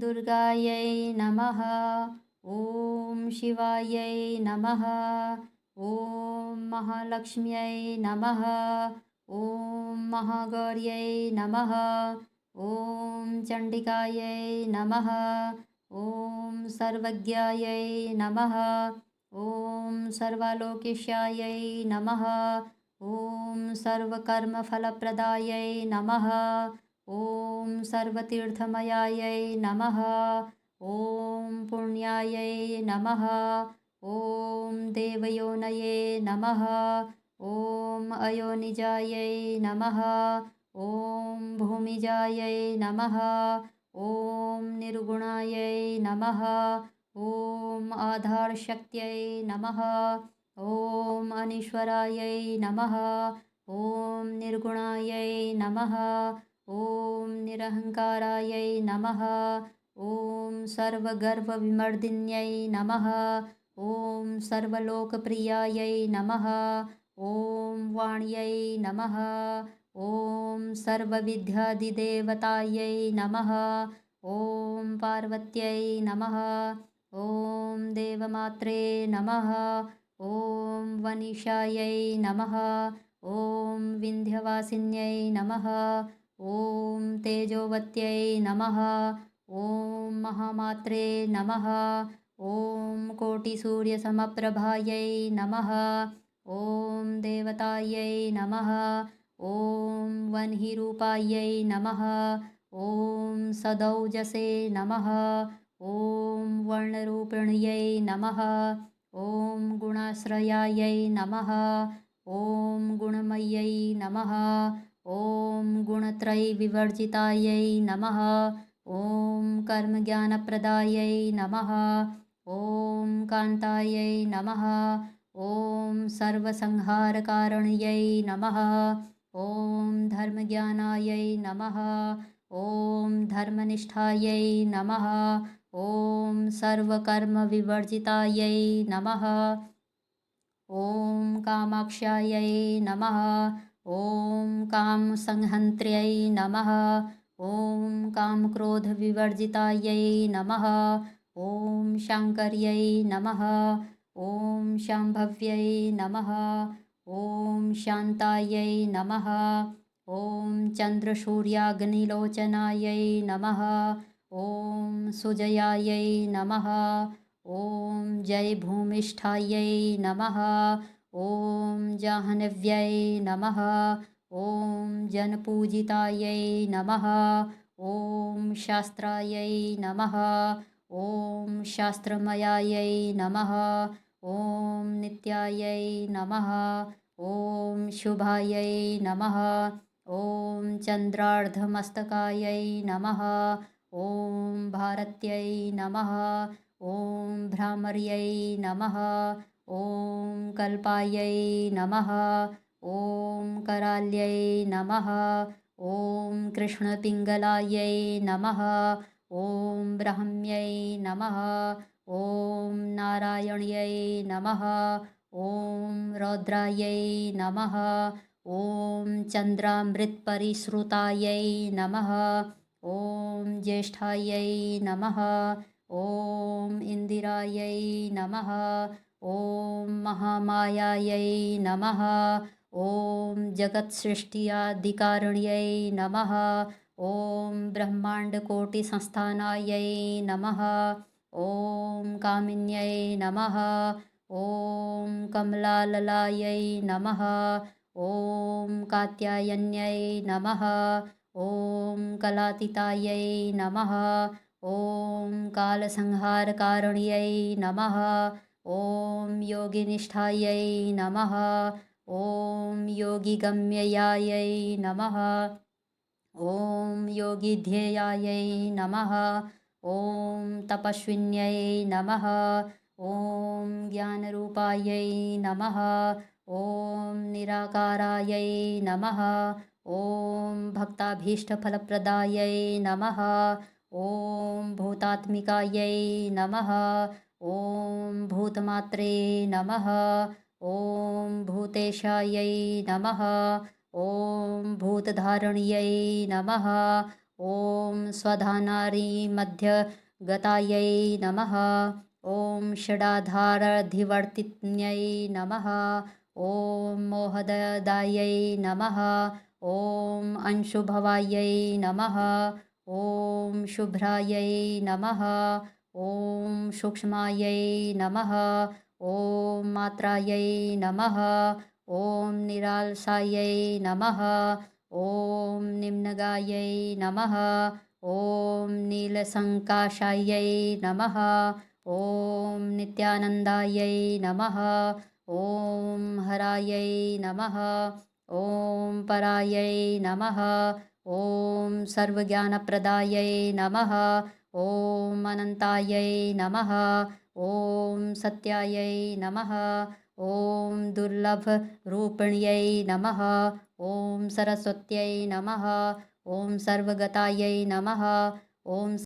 दुर्गायै नमः। ॐ शिवायै नमः। ॐ महालक्ष्म्यै नमः। ॐ महागौर्यै नमः। ॐ चण्डिकायै नमः। ॐ सर्वज्ञायै नमः। ॐ सर्वलोकेशायै नमः। ॐ सर्वकर्मफलप्रदायै नमः। ॐ सर्वतीर्थमयायै नमः। ॐ पुण्यायै नमः। ॐ देवयोनये नमः। ॐ अयोनिजायै नमः। ॐ भूमिजायै नमः। ॐ निर्गुणायै नमः। ॐ आधारशक्त्यै नमः। ॐ अनीश्वरायै नमः। ॐ निर्गुणायै नमः। ॐ निरहङ्कारायै नमः। ॐ सर्वगर्वविमर्दिन्यै नमः। ॐ सर्वलोकप्रियायै नमः। ॐ वाण्यै नमः। ॐ सर्वविद्यादिदेवतायै नमः। ॐ पार्वत्यै नमः। ॐ देवमात्रे नमः। ॐ वनिशायै नमः। ॐ विन्ध्यवासिन्यै नमः। ॐ तेजोवत्यै नमः। ॐ महामात्रे नमः। ॐ कोटिसूर्यसमप्रभायै नमः। ॐ देवतायै नमः। ॐ वह्निरूपायै नमः। ॐ सदौजसे नमः। ॐ वर्णरूपिण्यै नमः। ॐ गुणाश्रयायै नमः। ॐ गुणमय्यै नमः। ॐ गुणत्रयविवर्जितायै नमः। ॐ कर्मज्ञानप्रदायै नमः। ॐ कान्तायै नमः। ॐ सर्वसंहारकारिण्यै नमः। ॐ धर्मज्ञानायै नमः। ॐ धर्मनिष्ठायै नमः। ॐ सर्वकर्मविवर्जितायै नमः। ॐ कामाक्ष्यायै नमः। ॐ कामसंहन्त्र्यै नमः। ॐ कामक्रोधविवर्जितायै नमः। ॐ शाङ्कर्यै नमः। ॐ शाम्भव्यै नमः। ॐ शान्तायै नमः। ॐ चन्द्रसूर्याग्निलोचनायै नमः। ॐ सुजयायै नमः। ॐ जयभूमिष्ठायै नमः। ॐ जाह्नव्यै नमः। ॐ जनपूजितायै नमः। ॐ शास्त्रायै नमः। ॐ शास्त्रमयायै नमः। ॐ नित्यायै नमः। ॐ शुभायै नमः। ॐ चन्द्रार्धमस्तकायै नमः। ॐ भारत्यै नमः। ॐ भ्रामर्यै नमः। ॐ कल्पायै नमः। ॐ कराल्यै नमः। ॐ कृष्णपिङ्गलायै नमः। ॐ ब्राह्म्यै नमः। ॐ नारायण्यै नमः। ॐ रौद्रायै नमः। ॐ चन्द्रामृतपरिश्रुतायै नमः। ॐ ज्येष्ठायै नमः। ॐ इन्दिरायै नमः। ॐ महामायायै नमः। ॐ जगत्सृष्ट्यादिकारिण्यै नमः। ॐ ब्रह्माण्डकोटिसंस्थानायै नमः। ॐ कामिन्यै नमः। ॐ कमलाललायै नमः। ॐ कात्यायन्यै नमः। ॐ कलातीतायै नमः। ॐ कालसंहारकारिण्यै नमः। ॐ योगिनिष्ठायै नमः। ॐ योगिगम्ययायै नमः। ॐ योगिध्येयायै नमः। ॐ तपस्विन्यै नमः। ॐ ज्ञानरूपायै नमः। ॐ निराकारायै नमः। ॐ भक्ताभीष्टफलप्रदायै नमः। ॐ भूतात्मिकायै नमः। ॐ भूतमात्रे नमः। ॐ भूतेशायै नमः। ॐ भूतधारण्यै नमः। ॐ स्वधानारिमध्यगतायै नमः। ॐ षडाधारधिवर्तिन्यै नमः। ॐ मोहददायै नमः। ॐ अंशुभवायै नमः। ॐ शुभ्रायै नमः। ॐ सूक्ष्मायै नमः। ॐ मात्रायै नमः। ॐ निरालसायै नमः। ॐ निम्नगायै नमः। ॐ नीलसङ्काशायै नमः। ॐ नित्यानन्दायै नमः। ॐ हरायै नमः। ॐ परायै नमः। ॐ सर्वज्ञानप्रदायै नमः। ॐ अनन्तायै नमः। ॐ सत्यायै नमः। ॐ दुर्लभरूपिण्यै नमः। ॐ सरस्वत्यै नमः। ॐ सर्वगतायै नमः। ॐ